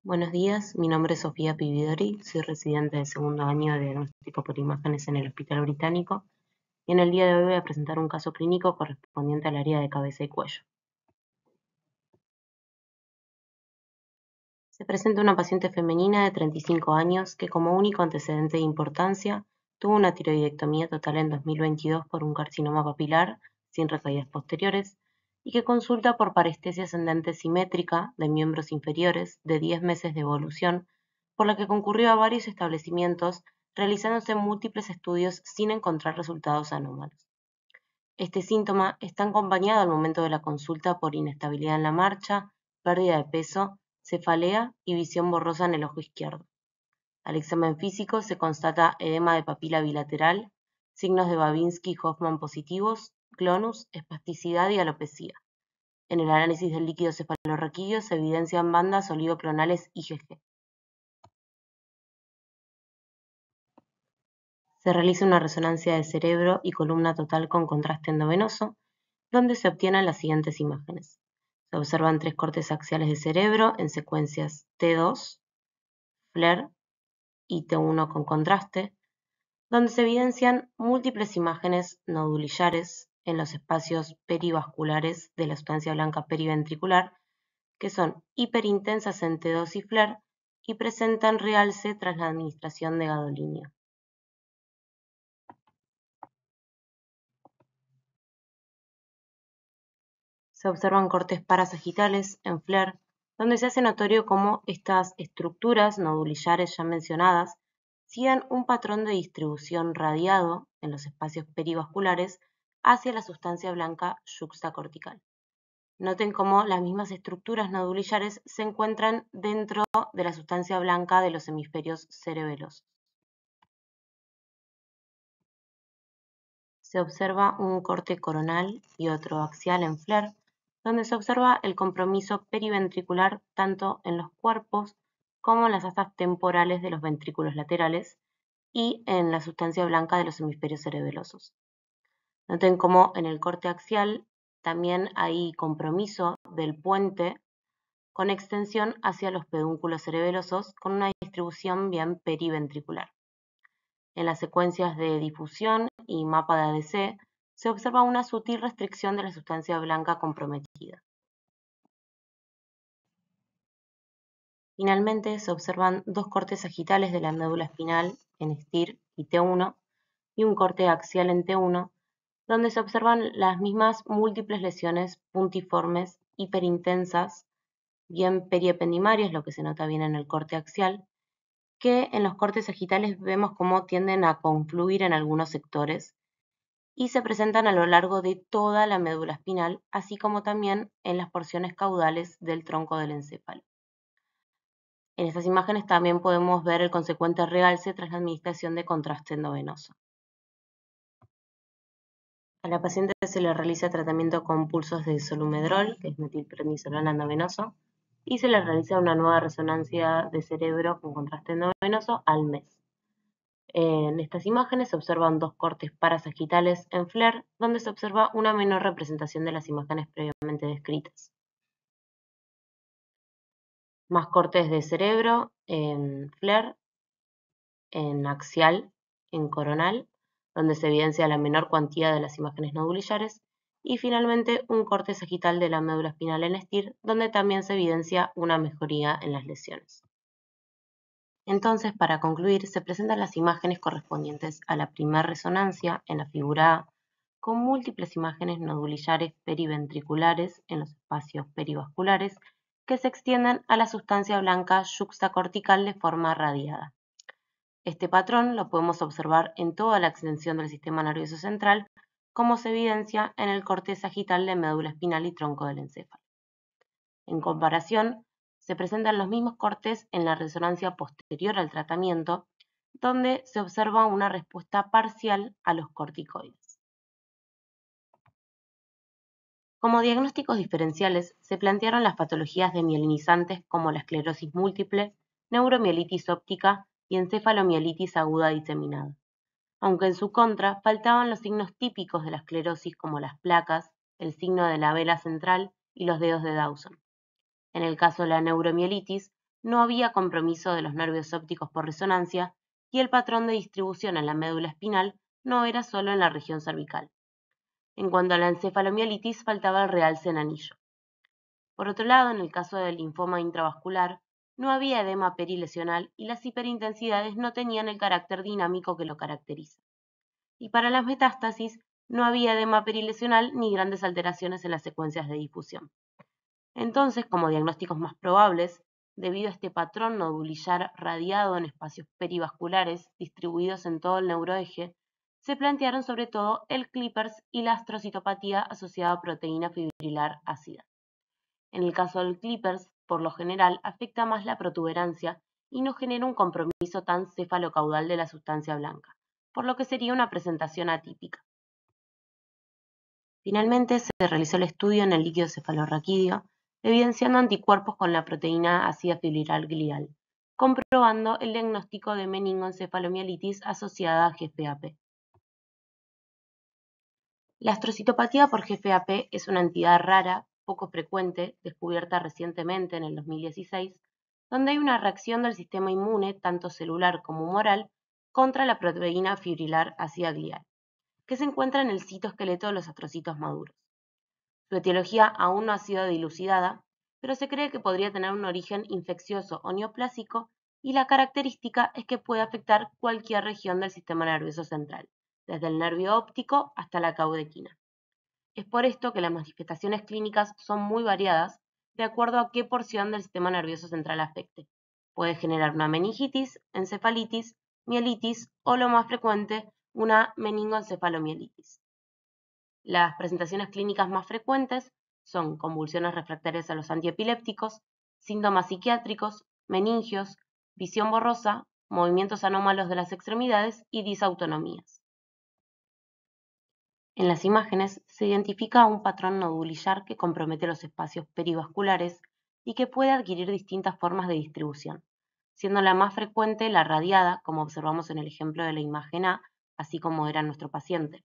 Buenos días, mi nombre es Sofía Pividori, soy residente del segundo año de diagnóstico por imágenes en el Hospital Británico y en el día de hoy voy a presentar un caso clínico correspondiente al área de cabeza y cuello. Se presenta una paciente femenina de 35 años que como único antecedente de importancia tuvo una tiroidectomía total en 2022 por un carcinoma papilar sin recaídas posteriores y que consulta por parestesia ascendente simétrica de miembros inferiores de 10 meses de evolución, por la que concurrió a varios establecimientos realizándose múltiples estudios sin encontrar resultados anómalos. Este síntoma está acompañado al momento de la consulta por inestabilidad en la marcha, pérdida de peso, cefalea y visión borrosa en el ojo izquierdo. Al examen físico se constata edema de papila bilateral, signos de Babinski-Hoffman positivos, clonus, espasticidad y alopecia. En el análisis del líquido cefalorraquídeo se evidencian bandas oligoclonales IgG. Se realiza una resonancia de cerebro y columna total con contraste endovenoso, donde se obtienen las siguientes imágenes. Se observan 3 cortes axiales de cerebro en secuencias T2, FLAIR y T1 con contraste, donde se evidencian múltiples imágenes nodulillares en los espacios perivasculares de la sustancia blanca periventricular, que son hiperintensas en T2 y FLAIR y presentan realce tras la administración de gadolinio. Se observan cortes parasagitales en FLAIR, donde se hace notorio cómo estas estructuras nodulillares ya mencionadas siguen un patrón de distribución radiado en los espacios perivasculares hacia la sustancia blanca yuxtacortical. Noten cómo las mismas estructuras nodulillares se encuentran dentro de la sustancia blanca de los hemisferios cerebelosos. Se observa un corte coronal y otro axial en FLAIR, donde se observa el compromiso periventricular tanto en los cuerpos como en las asas temporales de los ventrículos laterales y en la sustancia blanca de los hemisferios cerebelosos. Noten cómo en el corte axial también hay compromiso del puente con extensión hacia los pedúnculos cerebelosos con una distribución bien periventricular. En las secuencias de difusión y mapa de ADC se observa una sutil restricción de la sustancia blanca comprometida. Finalmente, se observan 2 cortes sagitales de la médula espinal en STIR y T1 y un corte axial en T1, donde se observan las mismas múltiples lesiones puntiformes hiperintensas, bien periependimarias, lo que se nota bien en el corte axial, que en los cortes sagitales vemos cómo tienden a confluir en algunos sectores y se presentan a lo largo de toda la médula espinal, así como también en las porciones caudales del tronco del encéfalo. En estas imágenes también podemos ver el consecuente realce tras la administración de contraste endovenoso. A la paciente se le realiza tratamiento con pulsos de solumedrol, que es metilprednisolona endovenoso, y se le realiza una nueva resonancia de cerebro con contraste endovenoso al mes. En estas imágenes se observan 2 cortes parasagitales en FLAIR, donde se observa una menor representación de las imágenes previamente descritas. Más cortes de cerebro en FLAIR, en axial, en coronal, donde se evidencia la menor cuantía de las imágenes nodulillares, y finalmente un corte sagital de la médula espinal en STIR, donde también se evidencia una mejoría en las lesiones. Entonces, para concluir, se presentan las imágenes correspondientes a la primera resonancia en la figura A, con múltiples imágenes nodulillares periventriculares en los espacios perivasculares que se extienden a la sustancia blanca yuxtacortical de forma radiada. Este patrón lo podemos observar en toda la extensión del sistema nervioso central, como se evidencia en el corte sagital de médula espinal y tronco del encéfalo. En comparación, se presentan los mismos cortes en la resonancia posterior al tratamiento, donde se observa una respuesta parcial a los corticoides. Como diagnósticos diferenciales, se plantearon las patologías demielinizantes como la esclerosis múltiple, neuromielitis óptica y encefalomielitis aguda diseminada, aunque en su contra faltaban los signos típicos de la esclerosis como las placas, el signo de la vela central y los dedos de Dawson. En el caso de la neuromielitis, no había compromiso de los nervios ópticos por resonancia y el patrón de distribución en la médula espinal no era solo en la región cervical. En cuanto a la encefalomielitis, faltaba el realce en anillo. Por otro lado, en el caso del linfoma intravascular, no había edema perilesional y las hiperintensidades no tenían el carácter dinámico que lo caracteriza. Y para las metástasis, no había edema perilesional ni grandes alteraciones en las secuencias de difusión. Entonces, como diagnósticos más probables, debido a este patrón nodulillar radiado en espacios perivasculares distribuidos en todo el neuroeje, se plantearon sobre todo el Clippers y la astrocitopatía asociada a proteína fibrilar ácida. En el caso del Clippers, por lo general, afecta más la protuberancia y no genera un compromiso tan cefalocaudal de la sustancia blanca, por lo que sería una presentación atípica. Finalmente, se realizó el estudio en el líquido cefalorraquídeo, evidenciando anticuerpos con la proteína ácida fibrilar glial, comprobando el diagnóstico de meningoencefalomielitis asociada a GFAP. La astrocitopatía por GFAP es una entidad rara, poco frecuente, descubierta recientemente en el 2016, donde hay una reacción del sistema inmune, tanto celular como humoral, contra la proteína fibrilar ácida glial, que se encuentra en el citoesqueleto de los astrocitos maduros. Su etiología aún no ha sido dilucidada, pero se cree que podría tener un origen infeccioso o neoplásico y la característica es que puede afectar cualquier región del sistema nervioso central, desde el nervio óptico hasta la caudequina. Es por esto que las manifestaciones clínicas son muy variadas de acuerdo a qué porción del sistema nervioso central afecte. Puede generar una meningitis, encefalitis, mielitis o, lo más frecuente, una meningoencefalomielitis. Las presentaciones clínicas más frecuentes son convulsiones refractarias a los antiepilépticos, síntomas psiquiátricos, meningios, visión borrosa, movimientos anómalos de las extremidades y disautonomías. En las imágenes se identifica un patrón nodulillar que compromete los espacios perivasculares y que puede adquirir distintas formas de distribución, siendo la más frecuente la radiada, como observamos en el ejemplo de la imagen A, así como era nuestro paciente.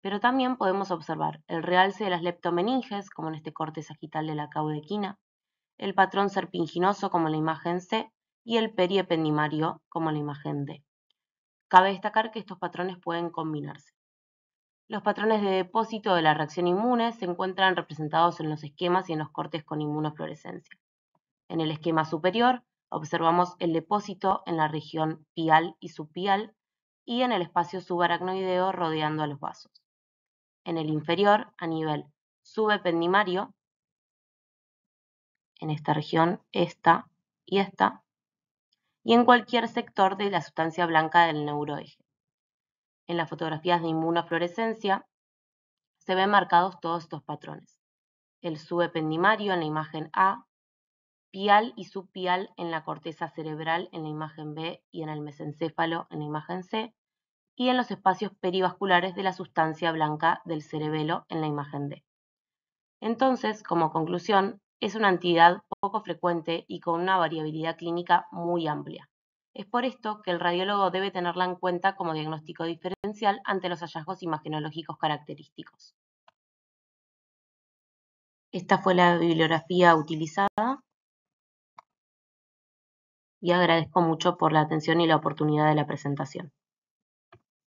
Pero también podemos observar el realce de las leptomeninges, como en este corte sagital de la caudequina, el patrón serpinginoso, como en la imagen C, y el periependimario, como en la imagen D. Cabe destacar que estos patrones pueden combinarse. Los patrones de depósito de la reacción inmune se encuentran representados en los esquemas y en los cortes con inmunofluorescencia. En el esquema superior observamos el depósito en la región pial y subpial y en el espacio subaracnoideo rodeando a los vasos. En el inferior, a nivel subependimario, en esta región, esta y esta, y en cualquier sector de la sustancia blanca del neuroeje. En las fotografías de inmunofluorescencia se ven marcados todos estos patrones. El subependimario en la imagen A, pial y subpial en la corteza cerebral en la imagen B y en el mesencéfalo en la imagen C, y en los espacios perivasculares de la sustancia blanca del cerebelo en la imagen D. Entonces, como conclusión, es una entidad poco frecuente y con una variabilidad clínica muy amplia. Es por esto que el radiólogo debe tenerla en cuenta como diagnóstico diferencial ante los hallazgos imagenológicos característicos. Esta fue la bibliografía utilizada y agradezco mucho por la atención y la oportunidad de la presentación.